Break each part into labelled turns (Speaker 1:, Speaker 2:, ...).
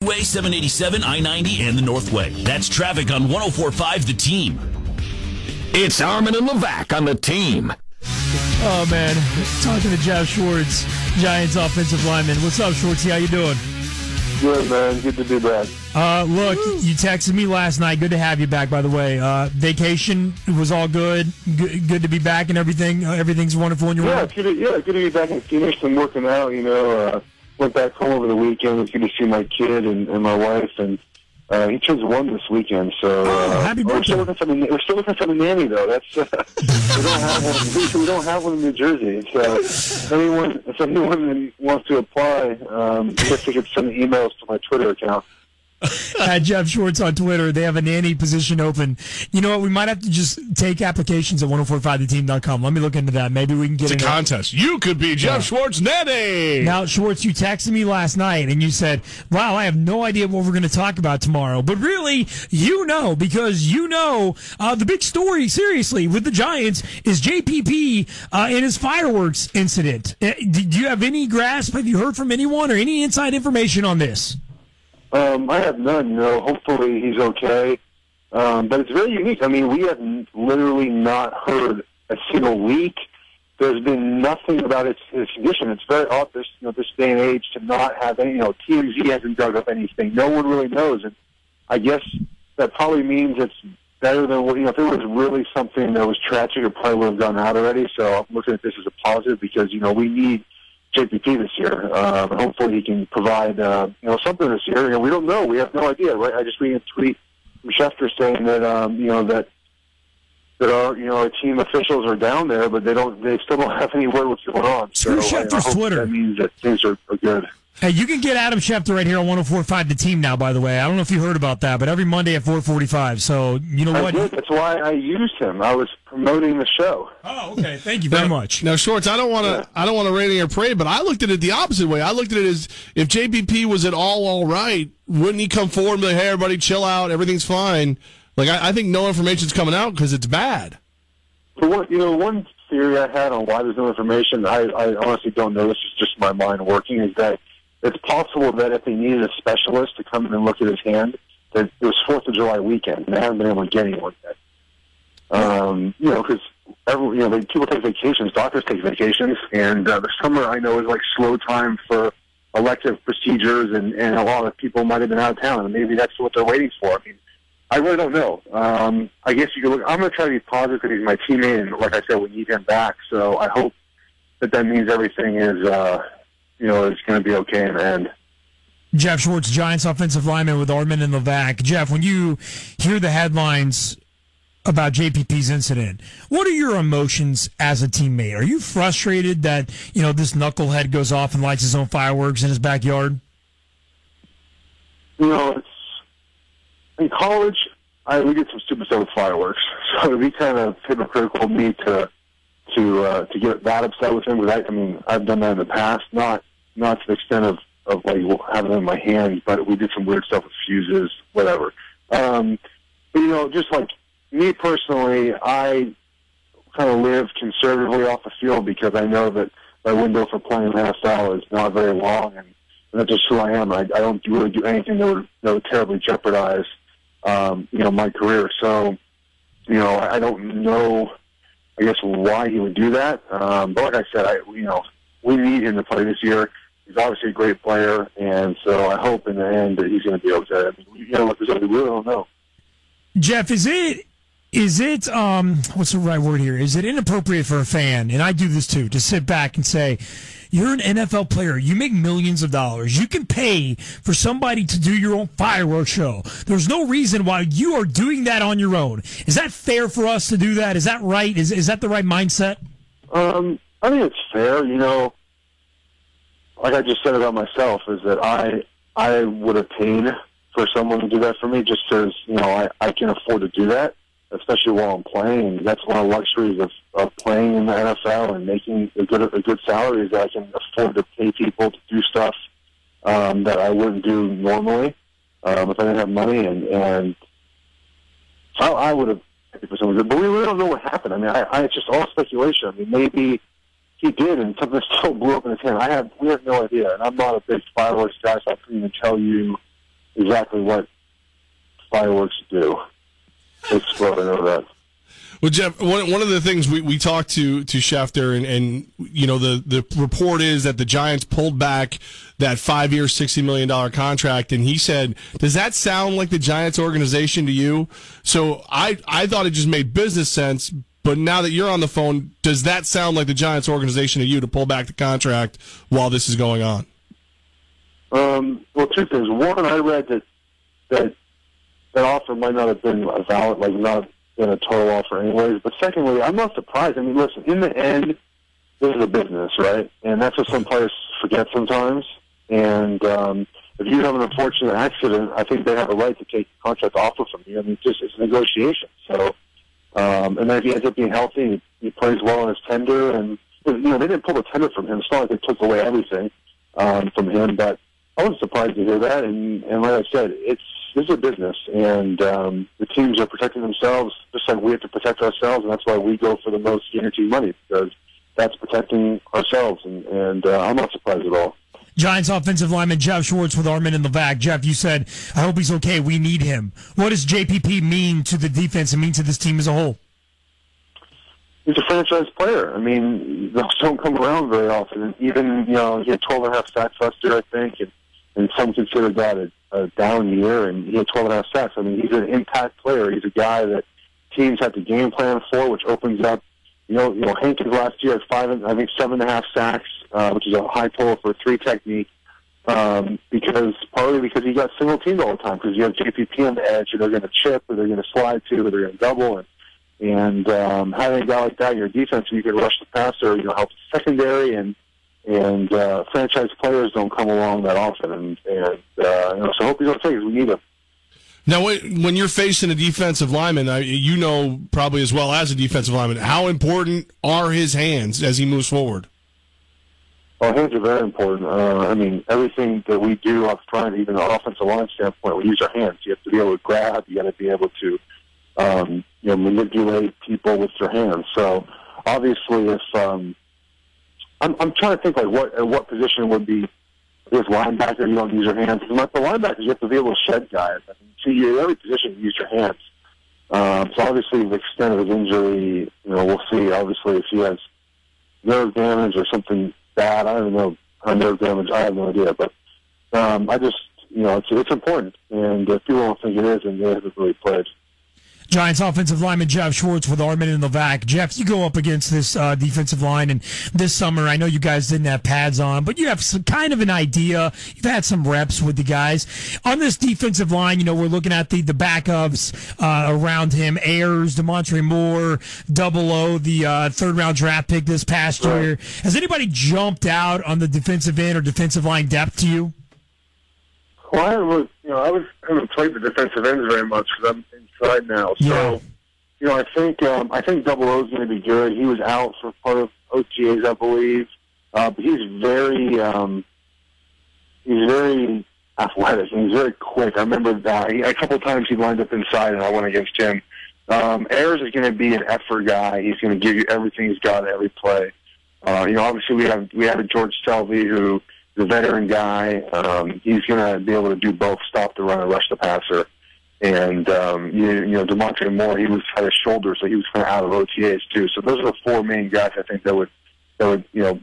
Speaker 1: Way 787, I-90, and the Northway. That's traffic on 104.5 The Team.
Speaker 2: It's Armin and Levac on The Team.
Speaker 3: Oh, man. Talking to Geoff Schwatz, Giants offensive lineman. What's up, Schwartzy? How you doing?
Speaker 4: Good, man. Good to be back.
Speaker 3: Look, you texted me last night. Good to have you back, by the way. Vacation was all good. Good to be back and everything. Everything's wonderful in your world?
Speaker 4: Good to be back in Phoenix and working out. Went back home over the weekend. It was good to see my kid and my wife. And he turns 1 this weekend. So
Speaker 3: happy birthday.
Speaker 4: We're still looking for the nanny, though. That's we don't have one in New Jersey. So if anyone wants to apply, I guess they could send emails to my Twitter account.
Speaker 3: At Geoff Schwatz on Twitter, they have a nanny position open. You know what? We might have to just take applications at 1045theteam.com. Let me look into that. Maybe we can get
Speaker 5: a contest. You could be Geoff Schwartz nanny.
Speaker 3: Now, Schwartz, you texted me last night and you said, "Wow, I have no idea what we're going to talk about tomorrow." But really, because the big story, seriously, with the Giants is JPP and his fireworks incident. Do you have any grasp? Have you heard from anyone or any inside information on this?
Speaker 4: I have none. Hopefully he's okay. But it's very unique. I mean, we have literally not heard a single leak. There's been nothing about his condition. It's very odd this day and age to not have any. TMZ hasn't dug up anything. No one really knows, and I guess that probably means it's better than what. If it was really something that was tragic, it probably would have gone out already. So I'm looking at this as a positive because we need JPP this year. Hopefully he can provide something this year. We don't know. We have no idea, right? I just read a tweet from Schefter saying that that our team officials are down there, but they still don't have any word what's going on.
Speaker 3: Screw
Speaker 4: So
Speaker 3: Schefter's Twitter.
Speaker 4: That means that things are good.
Speaker 3: Hey, you can get Adam Schefter right here on 104.5 The Team now, by the way. I don't know if you heard about that, but every Monday at 4:45. So, you know what?
Speaker 4: I did. That's why I used him. I was promoting the show.
Speaker 3: Oh, okay. Thank you very much.
Speaker 5: Now, Schwartz, I don't want to rain your parade, but I looked at it the opposite way. I looked at it as if JPP was at all right, wouldn't he come forward and be like, "Hey, everybody, chill out. Everything's fine." Like, I think no information's coming out because it's bad.
Speaker 4: One theory I had on why there's no information, I honestly don't know. This is just my mind working. Is that it's possible that if they needed a specialist to come in and look at his hand, that it was 4th of July weekend, and they haven't been able to get anyone yet. Because people take vacations, doctors take vacations, and the summer I know is like slow time for elective procedures, and a lot of people might have been out of town, and maybe that's what they're waiting for. I mean, I really don't know. I guess you could look. I'm going to try to be positive because he's my teammate, and like I said, we need him back. So I hope that means everything is, it's going to be okay in the end.
Speaker 3: Geoff Schwartz, Giants offensive lineman with Armin and Levac. Geoff, when you hear the headlines about JPP's incident, what are your emotions as a teammate? Are you frustrated that, this knucklehead goes off and lights his own fireworks in his backyard?
Speaker 4: In college, we did some stupid stuff with fireworks, so it'd be kind of hypocritical of me to get that upset with him. I've done that in the past, not to the extent of like having it in my hand, but we did some weird stuff with fuses, whatever. But just like me personally, I kind of live conservatively off the field because I know that my window for playing NFL is not very long, and that's just who I am. I don't really do anything that would terribly jeopardize my career. So, I don't know, I guess, why he would do that. But like I said, we need him to play this year. He's obviously a great player, and so I hope in the end that he's going to be okay. We really don't know.
Speaker 3: Geoff, is it what's the right word here? Is it inappropriate for a fan, and I do this too, to sit back and say, you're an NFL player. You make millions of dollars. You can pay for somebody to do your own fireworks show. There's no reason why you are doing that on your own. Is that fair for us to do that? Is that right? Is that the right mindset?
Speaker 4: I think it's fair. Like I just said about myself, is that I would have paid for someone to do that for me just because, I can afford to do that, especially while I'm playing. That's one of the luxuries of playing in the NFL and making a good salary is that I can afford to pay people to do stuff that I wouldn't do normally if I didn't have money. And I would have paid for someone good. But we really don't know what happened. It's just all speculation. Maybe he did, and something still blew up in his hand. We have no idea, and I'm not a big fireworks guy, so I couldn't even tell you exactly what fireworks do. Explode, I know that.
Speaker 5: Well, Geoff, one of the things we talked to Schefter, and you know, the report is that the Giants pulled back that 5-year, $60 million contract, and he said, does that sound like the Giants organization to you? So I thought it just made business sense, but now that you're on the phone, does that sound like the Giants organization to you to pull back the contract while this is going on?
Speaker 4: Well, two things. One, I read that offer might not have been a valid, like not been a total offer anyways. But secondly, I'm not surprised. I mean, listen, in the end, this is a business, right? And that's what some players forget sometimes. And if you have an unfortunate accident, I think they have a right to take the contract offer from you. I mean, it's a negotiation. So, and then if he ends up being healthy, he plays well in his tender. And, you know, they didn't pull the tender from him. It's not like they took away everything from him. But I wasn't surprised to hear that. And like I said, this is a business, and the teams are protecting themselves just like we have to protect ourselves, and that's why we go for the most guaranteed money, because that's protecting ourselves, and I'm not surprised at all.
Speaker 3: Giants offensive lineman Geoff Schwatz with Armin in the back. Geoff, you said, I hope he's okay. We need him. What does JPP mean to the defense and mean to this team as a whole?
Speaker 4: He's a franchise player. I mean, those don't come around very often. And even, you know, he had 12.5 sacks last year, I think, and some consider that a down year, and he had 12.5 sacks. I mean, he's an impact player. He's a guy that teams have to game plan for, which opens up. You know, Hankins last year had 7.5 sacks, which is a high total for 3 technique. Partly because he got single teamed all the time, because you have JPP on the edge, or they're going to chip, or they're going to slide to, or they're going to double, and having a guy like that in your defense, you can rush the passer, you know, helps the secondary, and franchise players don't come along that often, and you know, so I hope he's okay, because we need him.
Speaker 5: Now, when you're facing a defensive lineman, you know probably as well as a defensive lineman, how important are his hands as he moves forward?
Speaker 4: Well, hands are very important. I mean, everything that we do up front, even the offensive line standpoint, we use our hands. You have to be able to grab. You got to be able to, you know, manipulate people with your hands. So, obviously, if I'm trying to think like what position would be this linebacker, you don't use your hands. Because the linebackers, you have to be able to shed guys. I mean, see, in every position, you use your hands. So obviously, the extent of his injury, you know, we'll see. Obviously, if he has nerve damage or something bad, I don't know. Nerve damage, I have no idea. But I just, you know, it's important. And if people don't think it is, then they haven't really played.
Speaker 3: Giants offensive lineman Geoff Schwatz with Armin in the back. Geoff, you go up against this defensive line, and this summer, I know you guys didn't have pads on, but you have some kind of an idea. You've had some reps with the guys. On this defensive line, you know, we're looking at the backups around him, Ayers, Demontre Moore, Double O, the third-round draft pick this past year. Has anybody jumped out on the defensive end or defensive line depth to you?
Speaker 4: Well, I haven't played the defensive ends very much because I'm inside now. So, you know, I think Double O is going to be good. He was out for part of OTAs, I believe. But he's very athletic and he's very quick. I remember that a couple of times he lined up inside and I went against him. Ayers is going to be an effort guy. He's going to give you everything he's got at every play. You know, obviously we have a George Selvey who. The veteran guy, he's going to be able to do both, stop the run and rush the passer. And, you know, Demontre Moore, he had his shoulder, so he was kind of out of OTAs too. So those are the 4 main guys I think that would you know,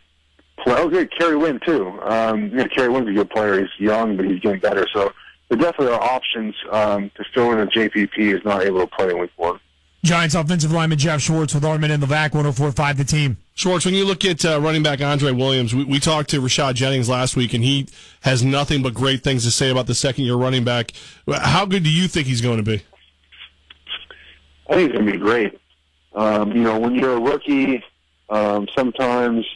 Speaker 4: play. Oh, good, Kerry Wynn too. You know, Kerry Wynn's a good player. He's young, but he's getting better. So there definitely are options to fill in if JPP is not able to play in week 1.
Speaker 3: Giants offensive lineman Geoff Schwatz with Armin in the back, 104.5 the team.
Speaker 5: Schwartz, when you look at running back Andre Williams, we talked to Rashad Jennings last week, and he has nothing but great things to say about the second-year running back. How good do you think he's going to be?
Speaker 4: I think he's going to be great. You know, when you're a rookie, sometimes,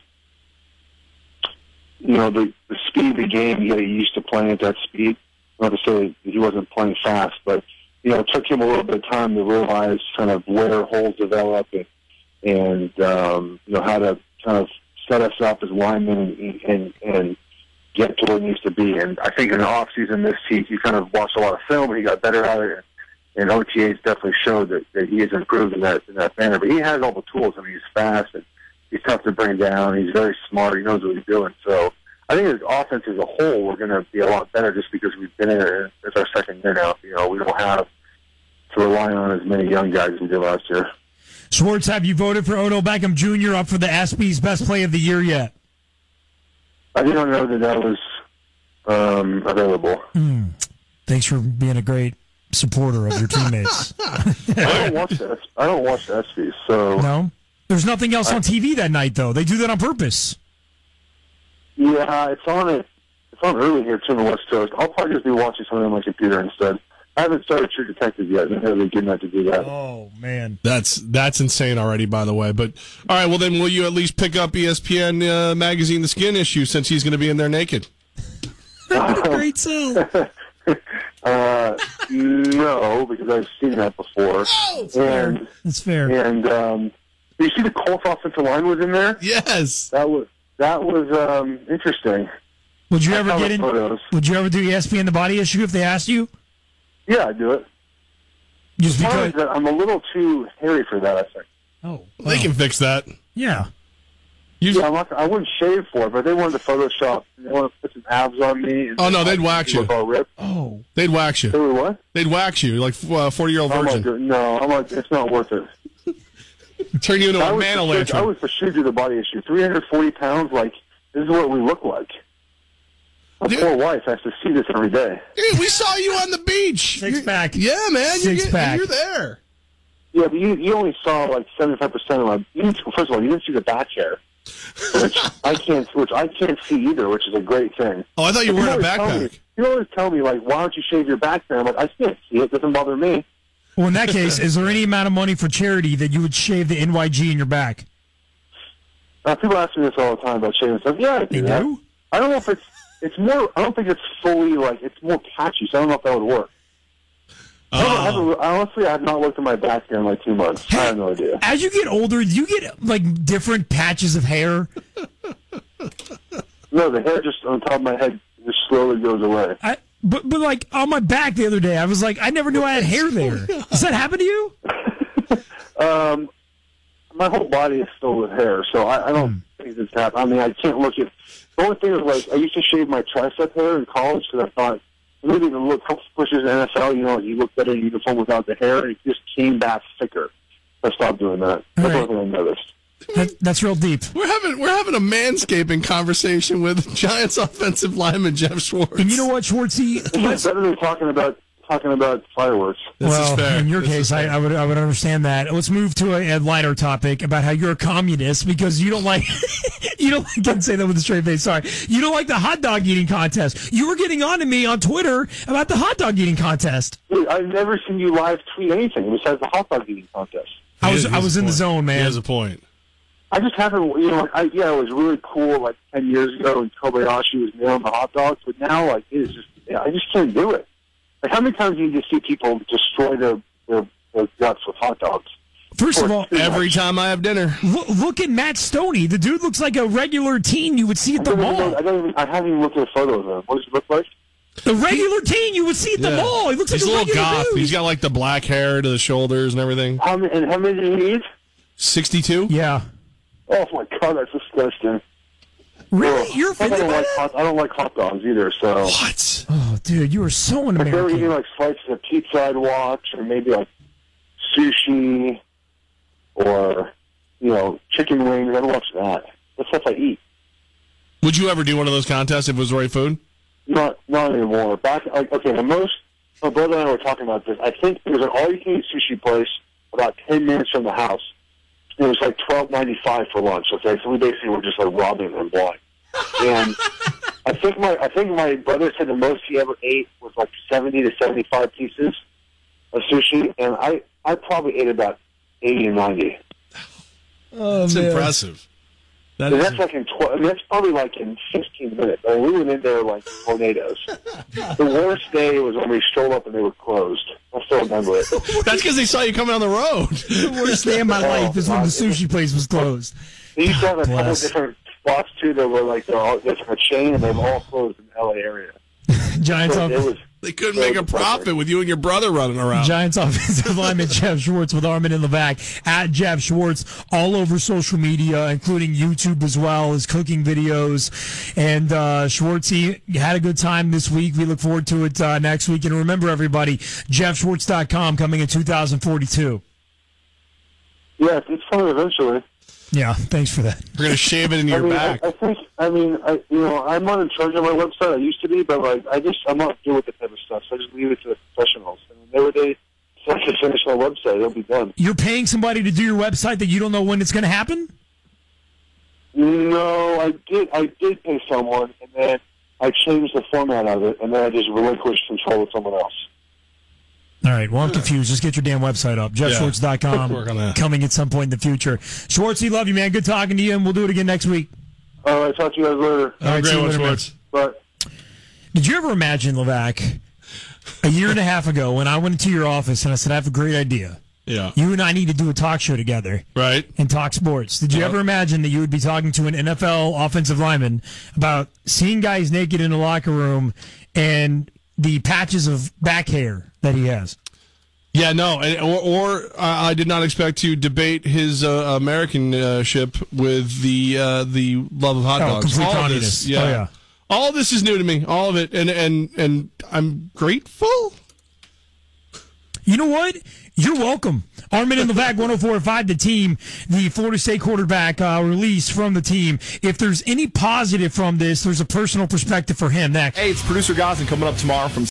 Speaker 4: you know, the speed of the game, you get used to playing at that speed. Not to say that he wasn't playing fast, but, you know, it took him a little bit of time to realize kind of where holes develop and you know, how to kind of set us up as linemen and get to where it needs to be. And I think in the offseason, he kind of watched a lot of film and he got better at it. And OTAs definitely showed that he has improved in that manner. But he has all the tools. I mean, he's fast and he's tough to bring down. He's very smart. He knows what he's doing. So I think the offense as a whole, we're going to be a lot better just because we've been in it. It's our second year now. You know, we don't have to rely on as many young guys as we did last year.
Speaker 3: Schwartz, have you voted for Odell Beckham Jr. up for the ESPY's Best Play of the Year yet?
Speaker 4: I didn't know that was available.
Speaker 3: Thanks for being a great supporter of your teammates.
Speaker 4: I don't watch the ESPYs, so
Speaker 3: No? There's nothing else on TV that night, though. They do that on purpose.
Speaker 4: yeah, it's on early here too on the West Coast. I'll probably just be watching something on my computer instead. I haven't started True Detective yet. I'm really good enough to do that.
Speaker 3: Oh, man.
Speaker 5: That's insane already, by the way. But all right, well then, will you at least pick up ESPN magazine, the Skin issue, since he's going to be in there naked?
Speaker 3: Great sell.
Speaker 4: No, because I've seen that before.
Speaker 3: That's fair.
Speaker 4: And you see the Colts offensive line was in there?
Speaker 5: Yes.
Speaker 4: That was interesting.
Speaker 3: Would you ever
Speaker 4: I saw
Speaker 3: get
Speaker 4: the
Speaker 3: in?
Speaker 4: photos.
Speaker 3: Would you ever do ESPN the body issue if they asked you?
Speaker 4: Yeah, I'd do it.
Speaker 3: Just
Speaker 4: Because
Speaker 3: because.
Speaker 4: I'm a little too hairy for that, I think.
Speaker 3: Oh,
Speaker 5: They can fix that.
Speaker 3: yeah.
Speaker 4: Yeah, I wouldn't shave for it, but they wanted to Photoshop. They wanted to put some abs on me. And
Speaker 5: Oh, no, they'd wax you.
Speaker 4: look all ripped.
Speaker 3: Oh,
Speaker 5: They'd wax
Speaker 4: They
Speaker 5: you.
Speaker 4: were what?
Speaker 5: They'd wax you like 40-year-old
Speaker 4: I'm
Speaker 5: virgin.
Speaker 4: like, no, I'm like, it's not worth it.
Speaker 5: Turn you into
Speaker 4: I
Speaker 5: a
Speaker 4: was
Speaker 5: man
Speaker 4: I
Speaker 5: lantern.
Speaker 4: was pursued to the body issue. 340 pounds, like, this is what we look like. My
Speaker 5: Dude.
Speaker 4: poor wife has to see this every day.
Speaker 5: Dude, we saw you on the beach.
Speaker 3: Six pack.
Speaker 5: Yeah, man.
Speaker 3: Six-pack.
Speaker 5: You're there.
Speaker 4: Yeah, but you only saw like 75% of my. First of all, you didn't see the back hair, which I can't see either, which is a great thing.
Speaker 5: Oh, I thought you were wearing a
Speaker 4: always tell me-
Speaker 5: backpack.
Speaker 4: You always tell me like, why don't you shave your back hair? I'm like, I can't see it. It doesn't bother me.
Speaker 3: well, in that case, is there any amount of money for charity that you would shave the NYG in your back?
Speaker 4: People ask me this all the time about shaving stuff. Yeah, I do
Speaker 3: They
Speaker 4: that.
Speaker 3: do?
Speaker 4: I don't know if it's more. I don't think it's fully like it's more patchy. So I don't know if that would work. Honestly, I have not looked at my back hair in like 2 months. I have no idea.
Speaker 3: As you get older, do you get like different patches of hair?
Speaker 4: No, the hair just on top of my head just slowly goes away.
Speaker 3: But like on my back the other day, I was like, I never knew I had hair there. Does that happen to you?
Speaker 4: My whole body is filled with hair, so I don't think it's happening. I mean, I can't look at. The only thing is, like, I used to shave my tricep hair in college because I thought maybe the look pushes the NFL. You know, you look better in uniform without the hair, and it just came back thicker. I stopped doing that. That's
Speaker 3: Right.
Speaker 4: one thing I noticed.
Speaker 3: That's real deep.
Speaker 5: We're having a manscaping conversation with Giants offensive lineman Geoff Schwartz.
Speaker 3: And you know what, Schwartzy?
Speaker 4: It's better than talking about fireworks.
Speaker 5: This is fair.
Speaker 3: In your
Speaker 5: This
Speaker 3: case,
Speaker 5: is fair.
Speaker 3: I would understand that. Let's move to a lighter topic about how you're a communist because you don't like I can't say that with a straight face. Sorry, you don't like the hot dog eating contest. You were getting on to me on Twitter about the hot dog eating contest.
Speaker 4: Dude, I've never seen you live tweet anything besides the hot dog eating contest.
Speaker 3: I was
Speaker 5: He has a
Speaker 3: in the
Speaker 5: point.
Speaker 3: zone,
Speaker 5: He
Speaker 3: man.
Speaker 5: has a point.
Speaker 4: I just haven't, it was really cool like 10 years ago when Kobayashi was nailing the hot dogs, but now, like, it is just, I just can't do it. Like, how many times do you just see people destroy their guts with hot dogs?
Speaker 3: First of all,
Speaker 5: Every time I have dinner.
Speaker 3: look at Matt Stoney. The dude looks like a regular teen you would see at the mall.
Speaker 4: I haven't even looked at photos of him. What does he look like?
Speaker 3: The regular teen you would see at the mall. He looks like
Speaker 5: He's
Speaker 3: a
Speaker 5: a little
Speaker 3: regular
Speaker 5: goth.
Speaker 3: dude.
Speaker 5: He's got like the black hair to the shoulders and everything.
Speaker 4: How many did he eat?
Speaker 5: 62?
Speaker 3: Yeah.
Speaker 4: Oh, my God, that's disgusting.
Speaker 3: Really? You're
Speaker 4: I
Speaker 3: offended by that?
Speaker 4: don't like hot dogs either, so.
Speaker 5: What?
Speaker 3: Oh, dude, you are so
Speaker 4: If they were eating
Speaker 3: un-American.
Speaker 4: like slices of pizza, I'd watch, or maybe like sushi, or, chicken wings, I'd watch that. That's stuff I eat.
Speaker 5: Would you ever do one of those contests if it was the right food?
Speaker 4: Not anymore. My brother and I were talking about this. I think there was an all-you-can-eat sushi place about 10 minutes from the house. It was like $12.95 for lunch. Okay, so we basically were just like robbing them blind. And I think my brother said the most he ever ate was like 70 to 75 pieces of sushi, and I probably ate about 80 or 90.
Speaker 3: Oh,
Speaker 5: That's impressive. That
Speaker 4: And
Speaker 5: is,
Speaker 4: that's like that's probably like in 15 minutes. I mean, we went in there like tornadoes. The worst day was when we strolled up and they were closed. I still remember it.
Speaker 5: that's because they saw you coming on the road.
Speaker 3: The worst day of my life is when the sushi place was closed.
Speaker 4: They used to have a couple
Speaker 3: Bless.
Speaker 4: different spots too that were like they're a chain and they've all closed in the LA area.
Speaker 3: Giants
Speaker 5: They couldn't make a profit with you and your brother running around.
Speaker 3: Giants offensive lineman Geoff Schwartz with Armin and Levac at Geoff Schwartz all over social media, including YouTube as well, his cooking videos. And Schwartz, he had a good time this week. We look forward to it next week. And remember, everybody, JeffSchwartz.com coming in 2042.
Speaker 4: Yeah, it's coming eventually.
Speaker 3: Yeah, thanks for that.
Speaker 5: We're going to shave it in your back.
Speaker 4: I'm not in charge of my website. I used to be, but I'm not good with the type of stuff. So I just leave it to the professionals. And they once I finish my website, it'll be done.
Speaker 3: You're paying somebody to do your website that you don't know when it's going to happen?
Speaker 4: No, I did pay someone, and then I changed the format of it, and then I just relinquished control to someone else.
Speaker 3: All right, well, I'm confused. Just get your damn website up. JeffSchwartz.com coming at some point in the future. Schwartz, we love you, man. Good talking to you, and we'll do it again next week.
Speaker 4: All right, talk to you guys later.
Speaker 3: All right,
Speaker 5: great one, Schwartz.
Speaker 4: Bye.
Speaker 3: Did you ever imagine, Levac, a year and a half ago when I went into your office and I said, I have a great idea.
Speaker 5: Yeah.
Speaker 3: You and I need to do a talk show together.
Speaker 5: Right.
Speaker 3: And talk sports. Did you ever imagine that you would be talking to an NFL offensive lineman about seeing guys naked in the locker room and the patches of back hair that he has?
Speaker 5: Yeah, no, or I did not expect to debate his American-ship with the love of hot dogs.
Speaker 3: Complete
Speaker 5: All of
Speaker 3: communist.
Speaker 5: this, yeah. All of this is new to me. All of it, and I'm grateful.
Speaker 3: You know what? You're welcome. Armin and Levac, 104.5, the team, the Florida State quarterback release from the team. If there's any positive from this, there's a personal perspective for him next.
Speaker 6: Hey, it's producer Gosling coming up tomorrow from